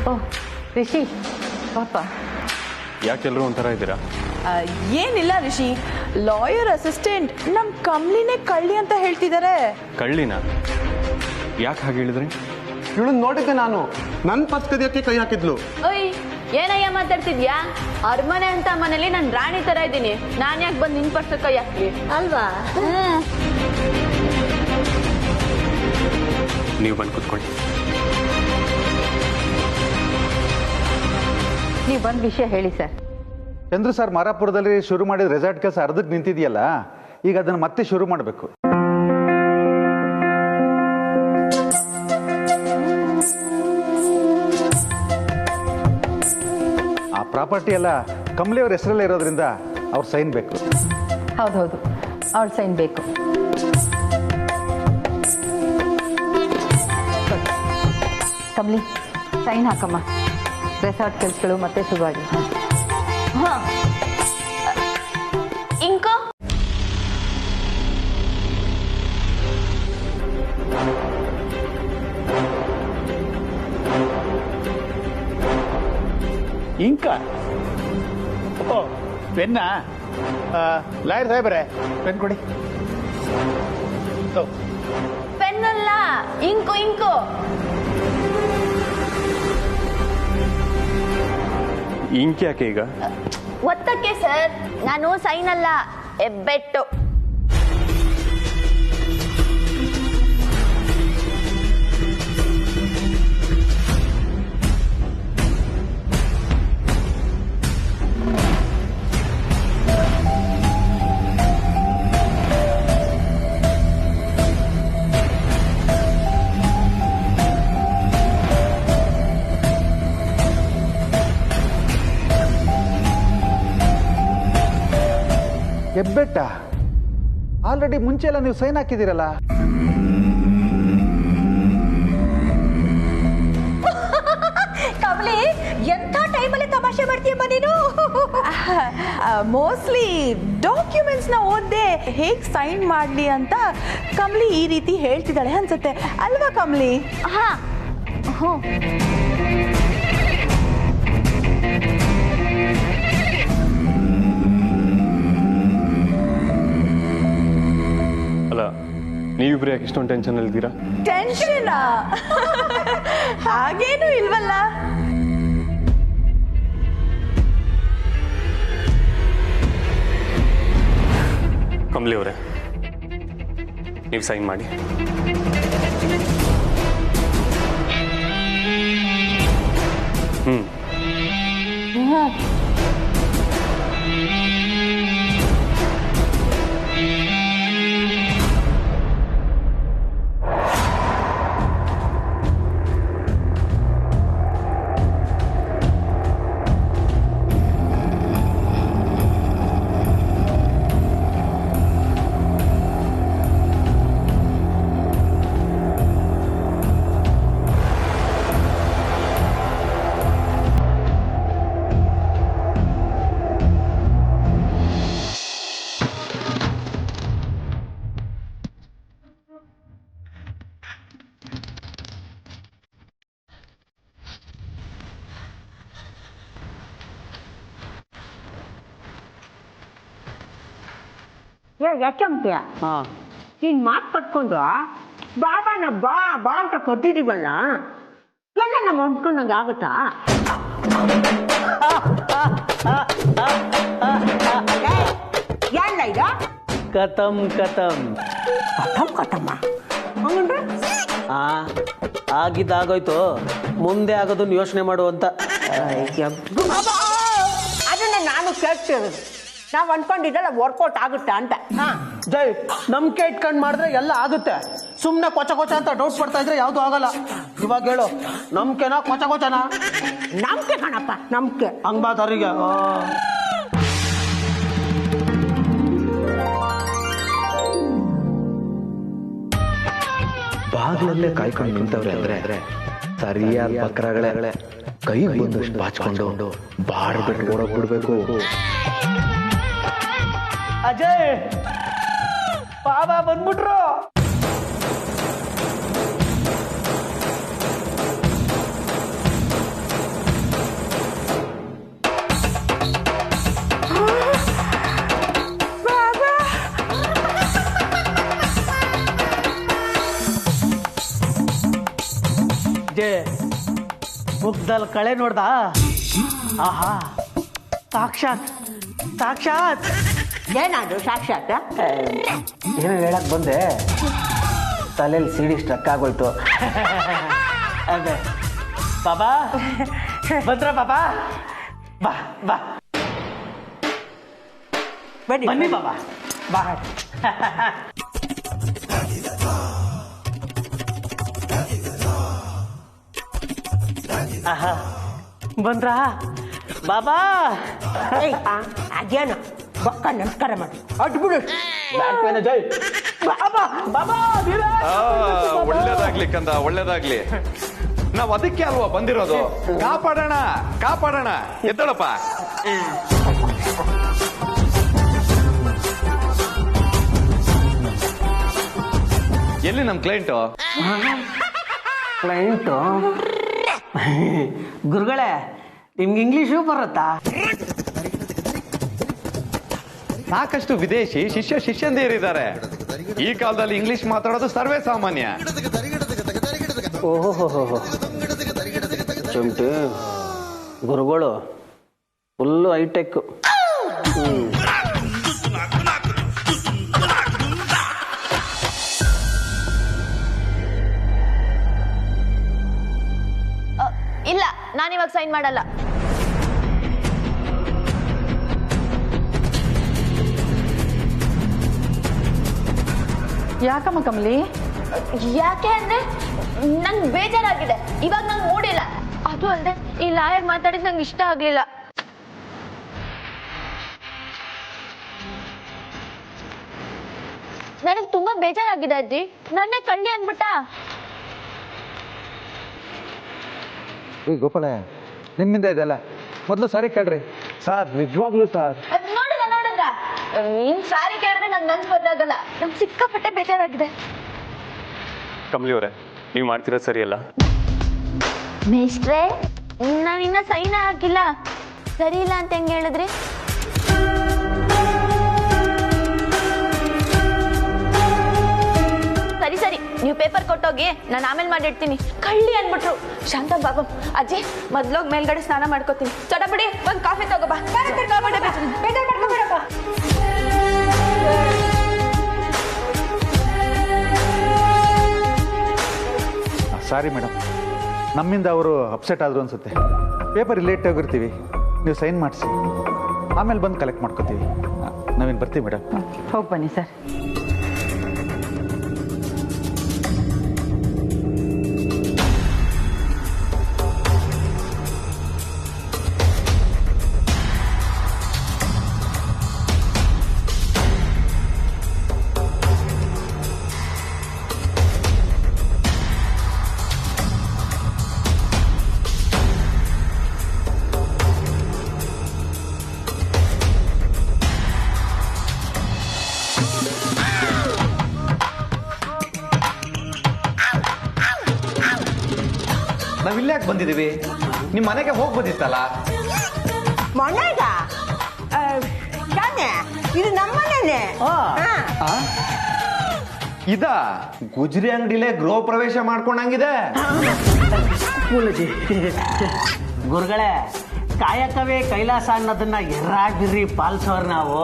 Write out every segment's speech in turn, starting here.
ಓಹ್ ರಿಷಿ ಪಾಪ ಯಾಕೆಲ್ಲರೂ ಒಂಥರ ಇದ್ದೀರಾ? ಏನಿಲ್ಲ ರಿಷಿ, ಲಾಯರ್ ಅಸಿಸ್ಟೆಂಟ್ ನಮ್ಮ ಕಮ್ಲಿನೇ ಕಳ್ಳಿ ಅಂತ ಹೇಳ್ತಿದ್ದಾರೆ. ಕಳ್ಳಿನ? ಯಾಕೆ ಹಾಗೆ ಹೇಳಿದ್ರಿ? ಇವಳನ್ನ ನೋಡಿದ್ದೆ ನಾನು, ನನ್ನ ಪರ್ಸ್ ಕದಿಯೋಕ್ಕೆ ಕೈ ಹಾಕಿದ್ಲು. ಓಯ್ ಏನಯ್ಯ ಮಾತಾಡ್ತಿದ್ಯಾ? ಅರಮನೆ ಅಂತ ಮನೇಲಿ ನಾನು ರಾಣಿ ತರ ಇದ್ದೀನಿ, ನಾನ್ ಯಾಕೆ ಬಂದು ನಿನ್ ಪರ್ಸ ಕೈ ಹಾಕ್ಲಿ ಅಲ್ವಾ? ನೀವು ಬಂದು ಕೂತ್ಕೊಳ್ಳಿ. ನೀವು ಬಂದ ವಿಷಯ ಹೇಳಿ ಸರ್. ಚಂದ್ರು ಸರ್ ಮಾರಾಪುರದಲ್ಲಿ ಶುರು ಮಾಡಿದ ರೆಸಾರ್ಟ್ ಕೆಲಸ ಅರ್ಧಕ್ಕೆ ನಿಂತಿದೆಯಲ್ಲ, ಈಗ ಅದನ್ನು ಮತ್ತೆ ಶುರು ಮಾಡಬೇಕು. ಆ ಪ್ರಾಪರ್ಟಿ ಎಲ್ಲ ಕಮಲಿಯವ್ರ ಹೆಸರಲ್ಲೇ ಇರೋದ್ರಿಂದ ಅವ್ರ ಸೈನ್ ಬೇಕು. ಹೌದೌದು, ಅವ್ರ ಸೈನ್ ಬೇಕು. ಕಮಲಿ ಸೈನ್ ಹಾಕಮ್ಮ. ರೆಸಾರ್ಟ್ ಕೆಲಸಗಳು ಮತ್ತೆ ಶುರುವಾಗಿ. ಹಾ ಇಂಕೋ ಇಂಕ ಓ ಪೆನ್ನ ಲಾಯರ್ ಸಾಹೇಬ್ರೆ ಪೆನ್ ಕೊಡಿ. ಪೆನ್ನಲ್ಲ, ಇಂಕು ಇಂಕು. ಇಂಕ್ ಯಾಕೆ ಈಗ? ಒತ್ತಕ್ಕೆ ಸರ್, ನಾನು ಸೈನ್ ಅಲ್ಲ, ಹೆಬ್ಬೆಟ್ಟು. ಹೆಬ್ಬೆಟ್ಟ? ಆಲ್ರೆಡಿ ಮುಂಚೆ ಎಲ್ಲ ನೀವು ಸೈನ್ ಹಾಕಿದ್ದೀರಲ್ಲ. ಕಮಲಿ, ಎಂಥ ಟೈಮಲ್ಲಿ ತಮಾಷೆ ಮಾಡ್ತೀಯಮ್ಮ ನೀನು? ಮೋಸ್ಟ್ಲಿ ಡಾಕ್ಯುಮೆಂಟ್ಸ್ನ ಓದ್ದೆ ಹೇಗೆ ಸೈನ್ ಮಾಡಲಿ ಅಂತ ಕಮಲಿ ಈ ರೀತಿ ಹೇಳ್ತಿದ್ದಾಳೆ ಅನ್ಸುತ್ತೆ, ಅಲ್ವಾ ಕಮಲಿ? ಹಾ ಹ್ಞೂ. ಅಲ್ಲ, ನೀವಿಬ್ರು ಯಾಕೆ ಇಷ್ಟೊಂದು ಟೆನ್ಷನ್ ಅಲ್ಲಿದ್ದೀರಾ? ಟೆನ್ಷನ್ ಹಾಗೇನು ಇಲ್ವಲ್ಲ. ಕಮಲಿ ಅವರೇ, ನೀವು ಸೈನ್ ಮಾಡಿ. ಯಾಕಂತೀಯ ನೀನ್ ಮಾತು ಕಟ್ಕೊಂಡು ಬಾಬಾನ ಬಾ ಬಾ ಅಂತ ಕಟ್ಟಿದೀವಲ್ಲ, ಎಲ್ಲ ನಮ್ಮ ಅಂದ್ಕೊಂಡಂಗೆ ಆಗುತ್ತಾ? ಎಲ್ಲ ಈಗ ಕತಮ್ ಕತಮ್ ಕಥಮ್ ಕಥಮ್ಮ ಹಂಗಂದ್ರೆ ಆಗಿದ್ದಾಗೋಯ್ತು, ಮುಂದೆ ಆಗೋದನ್ನ ಯೋಚನೆ ಮಾಡು ಅಂತ. ಅದನ್ನ ನಾನು ಕೇಳ್ತಿರೋದು. ನಾವು ಅನ್ಕೊಂಡಿದ್ದಲ್ಲ ವರ್ಕೌಟ್ ಆಗುತ್ತೆ ಅಂತ. ಜೈ, ನಂಬಿಕೆ ಇಟ್ಕೊಂಡು ಮಾಡಿದ್ರೆ ಎಲ್ಲ ಆಗುತ್ತೆ. ಸುಮ್ಮನೆ ಕೊಚ ಕೊಚ ಅಂತ ಡೌಟ್ ಪಡ್ತಾ ಇದ್ರೆ ಯಾವುದು ಆಗಲ್ಲ. ಇವಾಗ ಹೇಳು, ನಂಬಿಕೆನಾ ಕೊಚ ಕೊಚನಾ? ನಂಬಿಕೆ ಕಣಪ್ಪ, ನಂಬಿಕೆ. ಹಂಗ್ಬಾದವ್ರಿಗೆ ಬಾಗಿಲಲ್ಲೇ ಕಾಯ್ಕೊಂಡು ನಿಂತವ್ರೆ ಅಂದ್ರೆ ಸರಿಯಾದ ಬಕ್ರಗಳೇ ಕೈ ಬಂದಷ್ಟು ಬಾಚ್ಕೊಂಡು ಬಾಡ್ಬಿಟ್ಟು ಓಡೋಗ್ಬಿಡ್ಬೇಕು. ಅಜಯ್, ಬಾಬಾ ಬಂದ್ಬಿಟ್ರು. ಅಜ್ಜೆ ಮುಗ್ದಲ್ಲಿ ಕಳೆ ನೋಡ್ದ ಆಹಾ ಸಾಕ್ಷಾತ್ ಸಾಕ್ಷಾತ್ ಏನಾದ್ರು ಸಾಕ್ಷಾತ್ ಏನೋ ಹೇಳಕ್ ಬಂದೆ ತಲೆಯಲ್ಲಿ ಸಿಡಿ ಸ್ಟ್ರಕ್ ಆಗೋಯ್ತು ಅದೇ ಬಾಬಾ ಬಂದ್ರ ಬಾಬಾ ಬಾ ಬಾ ಬನ್ನಿ ಬಾಬಾ ಬಾ ಆಹಾ ಬಂದ್ರ ಬಾಬಾ ಅದೇನು ಬಕ್ಕ ನಮಸ್ಕಾರ ಮಾಡಿ ಅಡ್ಬಿಡು ಬಾಬಾ ಬಾಬಾ ಒಳ್ಳೇದಾಗ್ಲಿ ಕಂದ ಒಳ್ಳೇದಾಗ್ಲಿ ನಾವ್ ಅದಕ್ಕೆ ಅಲ್ವಾ ಬಂದಿರೋದು ಕಾಪಾಡೋಣ ಕಾಪಾಡೋಣ ಎದ್ದಳಪ್ಪ ಎಲ್ಲಿ ನಮ್ ಕ್ಲೈಂಟು ಕ್ಲೈಂಟು ಗುರುಗಳೇ ನಿಮ್ಗೆ ಇಂಗ್ಲೀಷು ಬರುತ್ತಾ ಸಾಕಷ್ಟು ವಿದೇಶಿ ಶಿಷ್ಯಂದಿರಿದ್ದಾರೆ ಈ ಕಾಲದಲ್ಲಿ ಇಂಗ್ಲಿಷ್ ಮಾತಾಡೋದು ಸರ್ವೇ ಸಾಮಾನ್ಯ ಓಹೋ ಚುಂಟಿ ಗುರುಗಳು ಫುಲ್ಲು ಹೈಟೆಕ್ ಇಲ್ಲ ನಾನಿವಾಗ ಸೈನ್ ಮಾಡಲ್ಲ. ಯಾಕಮ್ಮ ಕಮಲಿ? ಯಾಕೆ ಅಂದ್ರೆ ನಂಗೆ ಬೇಜಾರಾಗಿದೆ. ಇವಾಗ ನಂಗೆ ಮೂಡಿಲ್ಲ. ಅದು ಅಲ್ಲದೆ ಈ ಲಾಯರ್ ಮಾತಾಡಿದ್ ನಂಗೆ ಇಷ್ಟ ಆಗ್ಲಿಲ್ಲ. ನನಗೆ ತುಂಬಾ ಬೇಜಾರಾಗಿದೆ ಅಜ್ಜಿ. ನನ್ನೇ ಕಳ್ಳಿ ಅಂದ್ಬಿಟ್ಟ. ಗೋಪಾಲ ನಿಮ್ಮಿಂದ ಇದೆಲ್ಲ ಮೊದಲು ಸಾರಿ ಕೇಳ್ರಿ ಸರ್. ನಿಜವಾಗ್ಲೂ ಸರ್ ನೋಡಿದ್ರ ನೀನ್ ಸಾರಿ ಕೇಳಿದ್ರೆ ನಂಗೆ ಮನ್ಸು ಬದಲಾಗಲ್ಲ. ನಂಗೆ ಸಿಕ್ಕಾಪಟ್ಟೆ ಬೇಜಾರಾಗಿದೆ. ಕಮಲಿ ಅವರೇ, ನೀವು ಮಾಡ್ತಿರೋದು ಸರಿಯಲ್ಲ. ಮೇಷ್ಟ್ರೆ, ನಾನಿನ್ನ ಸೈನ್ ಹಾಕಿಲ್ಲ. ಸರಿ ಇಲ್ಲ ಅಂತ ಹೆಂಗೆ ಹೇಳಿದ್ರಿ? ಸರಿ ಸರಿ, ನೀವು ಪೇಪರ್ ಕೊಟ್ಟೋಗಿ, ನಾನು ಆಮೇಲೆ ಮಾಡಿಡ್ತೀನಿ. ಕಳ್ಳಿ ಅನ್ಬಿಟ್ರು. ಶಾಂತ ಬಾಬಾ, ಅಜ್ಜಿ ಮೊದ್ಲೋಗಿ ಮೇಲ್ಗಡೆ ಸ್ನಾನ ಮಾಡ್ಕೋತೀನಿ. ಚಟಪಡಿ ಒಂದು ಕಾಫಿ ತಗೋಬಾ. ಸಾರಿ ಮೇಡಮ್, ನಮ್ಮಿಂದ ಅವರು ಅಪ್ಸೆಟ್ ಆದ್ರು ಅನ್ಸುತ್ತೆ. ಪೇಪರ್ ಲೇಟ್ ಆಗಿರ್ತೀವಿ, ನೀವು ಸೈನ್ ಮಾಡಿಸಿ, ಆಮೇಲೆ ಬಂದು ಕಲೆಕ್ಟ್ ಮಾಡ್ಕೋತೀವಿ. ನಾವೇನು ಬರ್ತೀವಿ ಮೇಡಮ್. ಹೋಗಿ ಬನ್ನಿ ಸರ್. ನಾವಿಲ್ಲೇ ಯಾಕೆ ಬಂದಿದ್ದೀವಿ? ನಿಮ್ಮ ಮನೆಗೆ ಹೋಗ್ಬೋದಿತ್ತಲ್ಲ. ಮನೆಗ ಇದು ನಮ್ಮನೇನೆ. ಇದ ಗುಜರಿ ಅಂಗಡಿಲೇ ಗೃಹ ಪ್ರವೇಶ ಮಾಡ್ಕೊಂಡಂಗಿದೆ. ಗುರುಗಳೇ, ಕಾಯಕವೇ ಕೈಲಾಸ ಅನ್ನೋದನ್ನ ಎರ್ರಾಗಿರ್ರಿ ಪಾಲಿಸೋರು ನಾವು.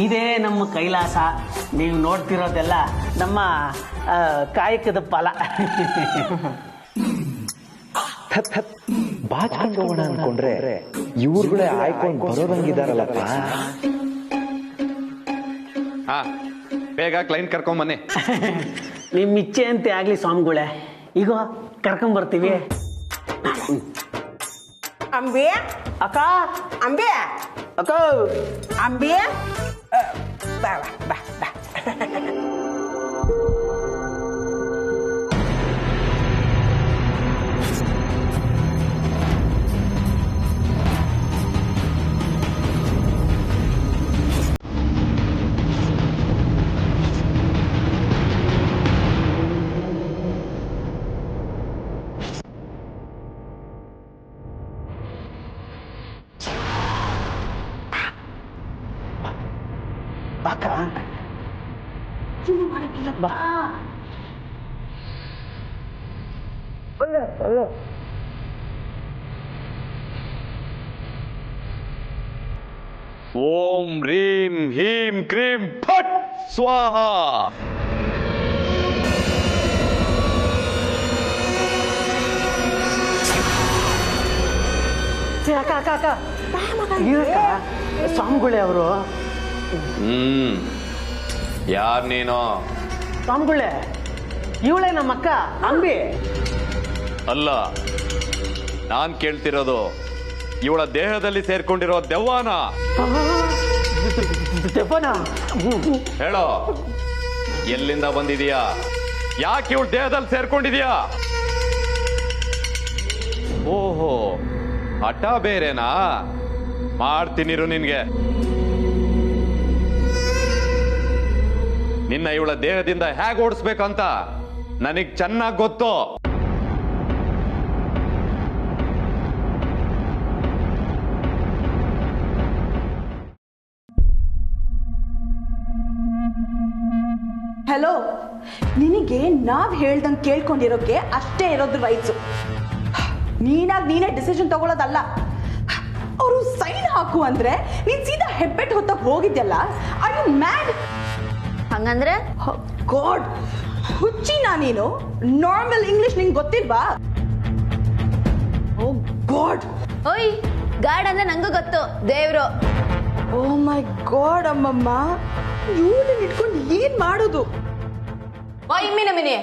ಇದೇ ನಮ್ಮ ಕೈಲಾಸ. ನೀವು ನೋಡ್ತಿರೋದೆಲ್ಲ ನಮ್ಮ ಕಾಯಕದ ಫಲ. ಬಾಚ್ಕೊಂಡು ಹೋಗೋಣ ಅನ್ಕೊಂಡ್ರೆ ಇವ್ರುಗಳೇ ಆಯ್ಕೊಂಡು ಬರೋದಂಗಿದಾರಲ್ಲಪ್ಪ. ಹಾ, ಬೇಗ ಕ್ಲೈಂಟ್ ಕರ್ಕೊಂಬನ್ನಿ. ನಿಮ್ಮ ಇಚ್ಛೆ ಅಂತೆ ಆಗ್ಲಿ ಸ್ವಾಮಿಗಳೇ. ಈಗ ಕರ್ಕೊಂಬರ್ತೀವಿ. ಅಂಬಿ ಅಕ್ಕ, ಅಂಬಿ ಅಕ್ಕ, ಅಂಬಿ ಬಾ ಬಾ ಬಾ. ಬಾಕ ಬಾ. ಓಂ ಹ್ರೀಂ ಹೀಂ ಕ್ರೀಂ ಫಟ್ ಸ್ವಾಹ. ಅಕ್ಕ ಅಕ್ಕ ಅಕ್ಕ ಇದಕ್ಕ ಸ್ವಾಮಿಗಳೇ ಅವರು. ಯಾರ್ ನೀನು? ಸ್ವಾಮಿಗಳೇ ಇವಳೇ ನಮ್ಮ ಅಕ್ಕ ಅಂಬಿ. ಅಲ್ಲ, ನಾನ್ ಕೇಳ್ತಿರೋದು ಇವಳ ದೇಹದಲ್ಲಿ ಸೇರ್ಕೊಂಡಿರೋ ದೆವ್ವಾನ. ದೆವ್ವನ? ಹೇಳೋ, ಎಲ್ಲಿಂದ ಬಂದಿದೀಯಾ? ಯಾಕೆ ಇವಳ ದೇಹದಲ್ಲಿ ಸೇರ್ಕೊಂಡಿದೀಯಾ? ಓಹೋ, ಹಠ ಬೇರೆನಾ? ಮಾಡ್ತೀನಿರು ನಿನ್ಗೆ. ನಿನ್ನ ಇವಳ ದೇಹದಿಂದ ಹೇಗೆ ಓಡಿಸ್ಬೇಕಂತ ನನಗ್ ಚೆನ್ನಾಗಿ ಗೊತ್ತು. ಹಲೋ, ನಿನಗೆ ನಾವ್ ಹೇಳ್ದಂಗೆ ಕೇಳ್ಕೊಂಡಿರೋಕೆ ಅಷ್ಟೇ ಇರೋದ್ರ ರೈಟ್ಸು. ನೀನಾಗಿ ನೀನೇ ಡಿಸಿಷನ್ ತಗೊಳ್ಳೋದಲ್ಲ. ಅವರು ಸೈನ್ ಹಾಕು ಅಂದ್ರೆ ನೀನ್ ಸೀದಾ ಹೆಬ್ಬೆಟ್ ಹೊತ್ತಕ್ ಹೋಗಿದ್ಯಲ್ಲ. Are you mad? ಹಂಗಂದ್ರೆ ಗಾಡ್, ಹುಚ್ಚಿನಾ ನೀನು? ನಾರ್ಮಲ್ ಇಂಗ್ಲಿಷ್ ನಿಂಗೆ ಗೊತ್ತಿಲ್ವಾ? ಓ ಗಾಡ್. ಓಯ್, ಗಾಡ್ ಅಂದ್ರೆ ನಂಗೂ ಗೊತ್ತು, ದೇವ್ರು. ಓ ಮೈ ಗಾಡ್ ಅಮ್ಮಮ್ಮ, ಇವಳನ್ನ ಇಟ್ಕೊಂಡು ಏನ್ ಮಾಡೋದು? ಓ ಮಿನಿ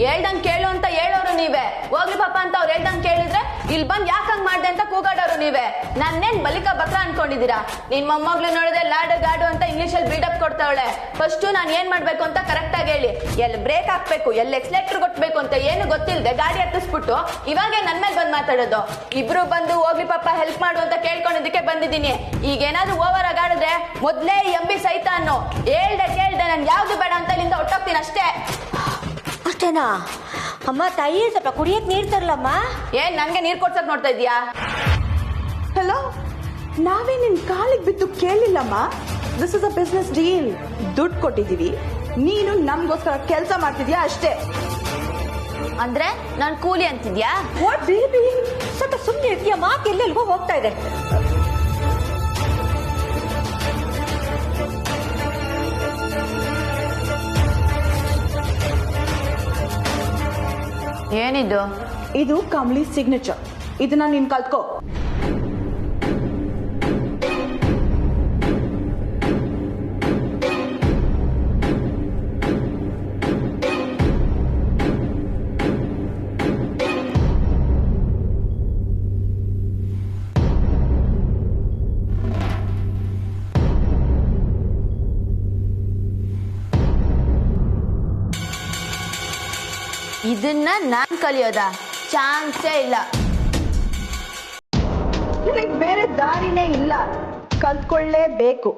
ಹೇಳ್ದಂಗ್ ಕೇಳು ಅಂತ ಹೇಳೋರು ನೀವೇ. ಹೋಗ್ಲಿ ಪಾಪ ಅಂತ ಅವ್ರು ಹೇಳ್ದಂಗ್ ಕೇಳಿದ್ರೆ ಇಲ್ಲಿ ಬಂದ್ ಯಾಕಂಗ್ ಮಾಡ್ದೆ ಅಂತ ಕೂಗಾಡೋರು ನೀವೇ. ನನ್ನೇನ್ ಬಲಿಕ ಬಕ್ರ ಅನ್ಕೊಂಡಿದೀರಾ? ನಿನ್ ಮೊಮ್ಮಗ್ಳು ನೋಡಿದ್ರೆ ಲಾಡು ಗಾಡು ಅಂತ ಇಂಗ್ಲಿಷ್ ಅಲ್ಲಿ ಬಿಲ್ಡಪ್ ಕೊಡ್ತಾವಳೆ. ಫಸ್ಟ್ ನಾನ್ ಏನ್ ಮಾಡ್ಬೇಕು ಅಂತ ಕರೆಕ್ಟ್ ಆಗಿ ಹೇಳಿ. ಎಲ್ಲಿ ಬ್ರೇಕ್ ಹಾಕ್ಬೇಕು, ಎಲ್ಲಿ ಎಕ್ಸ್ಲೇಟರ್ ಕೊಟ್ಬೇಕು ಅಂತ ಏನು ಗೊತ್ತಿಲ್ಲದೆ ಗಾಡಿ ಹತ್ತಿಸ್ಬಿಟ್ಟು ಇವಾಗ ನನ್ ಮೇಲೆ ಬಂದ್ ಮಾತಾಡೋದು. ಇಬ್ರು ಬಂದು ಹೋಗ್ಲಿ ಪಾಪ ಹೆಲ್ಪ್ ಮಾಡು ಅಂತ ಕೇಳ್ಕೊಂಡಿದ್ದಕ್ಕೆ ಬಂದಿದ್ದೀನಿ. ಈಗ ಏನಾದ್ರು ಓವರ್ ಆಗಿ ಆಡಿದ್ರೆ ಮೊದ್ಲೇ ಎಂಬಿ ಸಹಿತ ಅನ್ನೋ. ಕೇಳ್ದೆ ನನ್ ಯಾವ್ದು ಬೇಡ ಅಂತ ಇಲ್ಲಿಂದ ಹೊಟ್ಟೋಗ್ತೀನಿ ಅಷ್ಟೇ. ಅಷ್ಟೇನಾ ಅಮ್ಮ? ತಾಯಿ ಸ್ವಲ್ಪ ಕುಡಿಯಕ್ ನೀರ್ ತರ್ಲಮ್ಮ. ಏನ್ ನನ್ಗೆ ನೀರ್ ಕೊಡ್ಸಕ್ ನೋಡ್ತಾ ಇದೀಯಾ? ಹಲೋ, ನಾವೇ ನಿನ್ ಕಾಲಿಗೆ ಬಿದ್ದು ಕೇಳಿಲ್ಲಮ್ಮ. This is a business deal. ದುಡ್ಡು ಕೊಟ್ಟಿದೀವಿ, ನೀನು ನಮ್ಗೋಸ್ಕರ ಕೆಲಸ ಮಾಡ್ತಿದ್ಯಾ ಅಷ್ಟೇ. ಅಂದ್ರೆ ನಾನ್ ಕೂಲಿ ಅಂತಿದ್ಯಾ? ವಾಟ್ ಬೇಬಿ, ಸ್ವಲ್ಪ ಸುಮ್ಮನೆ ಇರ್ತೀಯ? ಮಾತು ಎಲ್ಲೆಲ್ಗೋ ಹೋಗ್ತಾ ಇದೆ. ಏನಿದು? ಇದು ಕಮಲಿ ಸಿಗ್ನೇಚರ್. ಇದನ್ನ ನೀನ್ ಕಲ್ತ್ಕೋ. ಇದನ್ನ ನಾನ್ ಕಲಿಯೋದ? ಚಾನ್ಸೇ ಇಲ್ಲ. ನಿನಗೆ ಬೇರೆ ದಾರಿನೇ ಇಲ್ಲ, ಕಲ್ತ್ಕೊಳ್ಳೇಬೇಕು.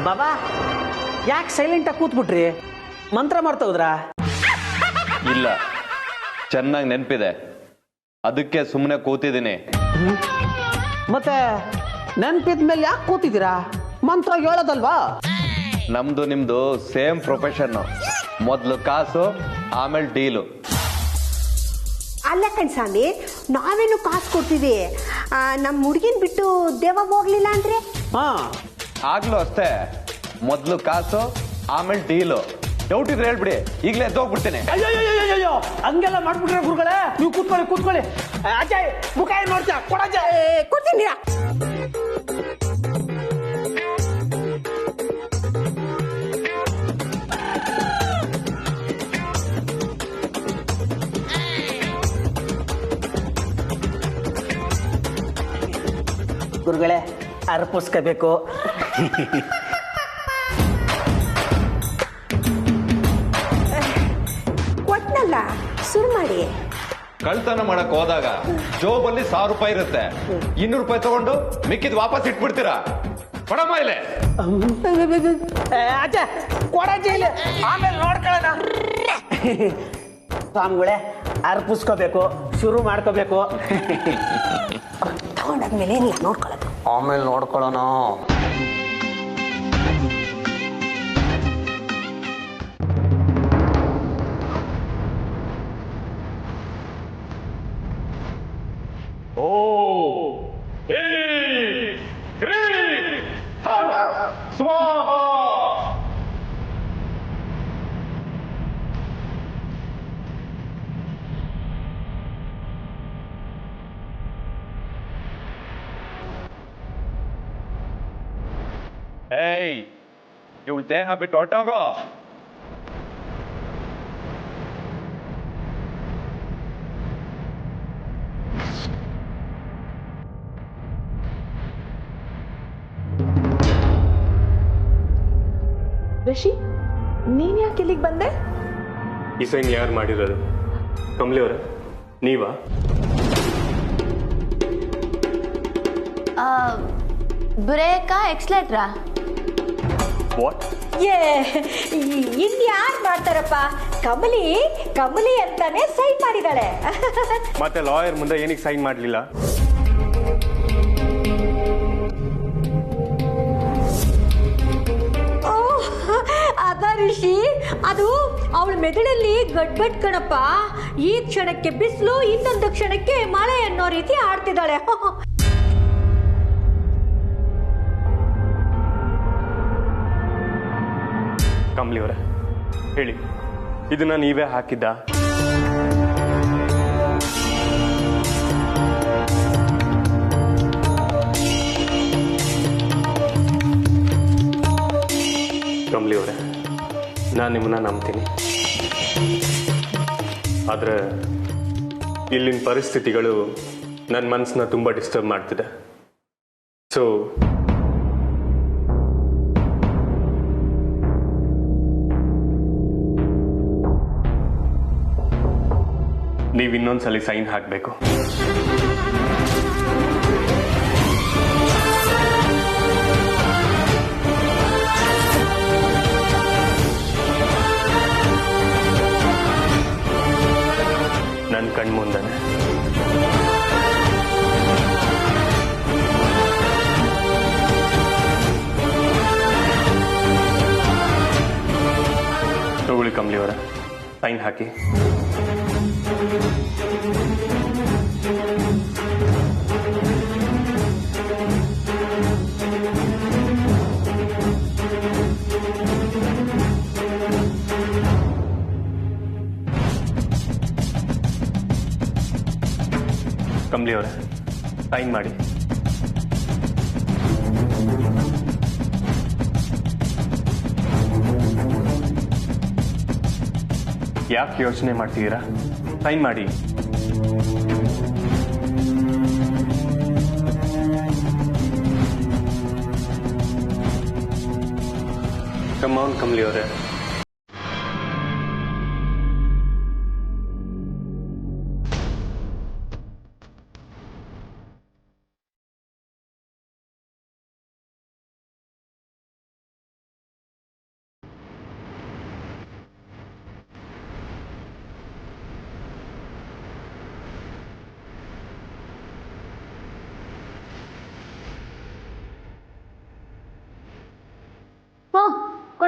ಬಾಬಾ ಯಾಕೆ ಸೈಲೆಂಟಾಗಿ ಕೂತ್ಬಿಟ್ರಿ? ಮಂತ್ರ ಮಾಡ್ತೋದ್ರಾ? ಇಲ್ಲ, ಚೆನ್ನಾಗಿ ನೆನಪಿದೆ, ಅದಕ್ಕೆ ಸುಮ್ಮನೆ ಕೂತಿದ್ದೀನಿ. ಮತ್ತೆ ನೆನ್ಪಿದ್ಮೇಲೆ ಯಾಕೆ ಕೂತಿದ್ದೀರಾ? ಮಂತ್ರ ಹೇಳೋದಲ್ವಾ? ನಮ್ದು ನಿಮ್ದು ಸೇಮ್ ಪ್ರೊಫೆಷನ್. ಮೊದಲು ಕಾಸು, ಆಮೇಲೆ ಡೀಲು. ಅಲ್ಲ ಕಣ್ಸ್ವಾಮಿ, ನಾವೇನು ಕಾಸು ಕೊಡ್ತೀವಿ, ನಮ್ಮ ಹುಡುಗಿನ ಬಿಟ್ಟು ದೇವ ಹೋಗ್ಲಿಲ್ಲ ಅಂದ್ರೆ? ಹಾ, ಆಗ್ಲೂ ಅಷ್ಟೇ, ಮೊದಲು ಕಾಸು, ಆಮೇಲೆ ಡೀಲು. ಡೌಟ್ ಇದ್ರೆ ಹೇಳ್ಬಿಡಿ, ಈಗಲೇ ಎದ್ದೋಗ್ಬಿಡ್ತೇನೆ. ಅಯ್ಯೋ ಹಂಗೆಲ್ಲ ಮಾಡ್ಬಿಟ್ರೆ ಗುರುಗಳೇ, ನೀವು ಕೂತ್ಕೊಳ್ಳಿ. ಅಜಯ್, ಮುಖ ಏನ್ ನೋಡ್ತೀಯ? ಕೊಡಜಯ್. ಕೊಡ್ತೀನಿ. ಗುರುಗಳೇ, ಅರ್ಪಿಸ್ಕೋಬೇಕು. ಕೊಟ್ನಲ್ಲ, ಶುರು ಮಾಡಿ. ಕಳ್ತನ ಮಾಡಕ್ ಹೋದಾಗ ಜೋಬಲ್ಲಿ 1000 ರೂಪಾಯಿ ಇರುತ್ತೆ, 200 ರೂಪಾಯಿ ತಗೊಂಡು ಮಿಕ್ಕಿದ್ ವಾಪಸ್ ಇಟ್ಬಿಡ್ತೀರಾ? ಕೊಡಮ್ಮ ಇಲ್ಲೇ. ಅಜ್ಜ ಕೊಡಜೈಲಿ, ಆಮೇಲೆ ನೋಡ್ಕೊಳ್ಳೋಣ. ಸ್ವಾಮಿಗಳೇ, ಅರ್ಪಿಸ್ಕೋಬೇಕು, ಶುರು ಮಾಡ್ಕೋಬೇಕು. ತಗೊಂಡಾದ್ಮೇಲೆ ಏನಿಲ್ಲ, ನೋಡ್ಕೊಳ್ಳೋದು. ಆಮೇಲೆ ನೋಡ್ಕೊಳ್ಳೋಣ. ಏಯ್, ಇವಳು ದೇಹ ಬಿಟ್ಟು ಹೊರಟೋಗೋ. ರಿಷಿ, ನೀನ್ ಯಾಕೆ ಇಲ್ಲಿಗೆ ಬಂದೆ? ಈ ಸೈನ್ ಯಾರು ಮಾಡಿರೋದು? ಕಮಲಿ ಅವರೇ, ನೀವಾ? ಬ್ರೇಕಾ ಎಕ್ಸ್ಲೇಟ್ರಾ? ವಾಟ್? ಇಲ್ಲಿ ಯಾರು ಮಾಡ್ತಾರಪ್ಪ? ಕಮಲಿ ಅಂತಾನೆ ಸೈನ್ ಮಾಡಿದಾಳೆ. ಮತ್ತೆ ಲಾಯರ್ ಮುಂದೆ ಏನಕ್ಕೆ ಸೈನ್ ಮಾಡಲಿಲ್ಲ? ಅದ ಋಷಿ, ಅದು ಅವಳ ಮೆದುಳಲ್ಲಿ ಗಡ್ಬಡ್ ಕಣಪ್ಪ. ಈ ಕ್ಷಣಕ್ಕೆ ಬಿಸಿಲು, ಇನ್ನೊಂದು ಕ್ಷಣಕ್ಕೆ ಮಳೆ ಅನ್ನೋ ರೀತಿ ಆಡ್ತಿದ್ದಾಳೆ. ಕಮಲಿ ಅವರೇ, ಹೇಳಿ, ಇದನ್ನ ನೀವೇ ಹಾಕಿದ್ದ? ಕಮಲಿ ಅವರೇ, ನಾನು ನಿಮ್ಮನ್ನ ನಂಬ್ತೀನಿ, ಆದರೆ ಇಲ್ಲಿನ ಪರಿಸ್ಥಿತಿಗಳು ನನ್ನ ಮನಸ್ಸನ್ನ ತುಂಬ ಡಿಸ್ಟರ್ಬ್ ಮಾಡ್ತಿದೆ. ಸೊ ನೀವು ಇನ್ನೊಂದ್ಸಲಿ ಸೈನ್ ಹಾಕಬೇಕು. ನನ್ನ ಕಣ್ಮುಂದನೆ. ತಗೊಳ್ಳಿ ಕಮಲಿ ಅವರ, ಸೈನ್ ಹಾಕಿ. ಕಮಲಿ ಅವರೇ, ಸೈನ್ ಮಾಡಿ. ಯಾಕೆ ಯೋಚನೆ ಮಾಡ್ತಿದ್ದೀರಾ? ಸೈನ್ ಮಾಡಿ. ಕಮ್ ಆನ್ ಕಮಲಿ ಅವರೇ.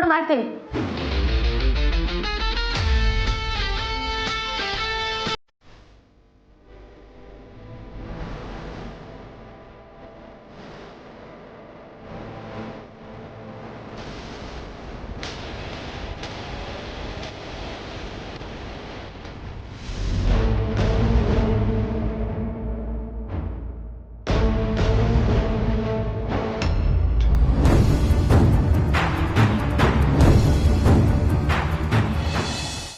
ಮಾಡ್ತೀವಿ.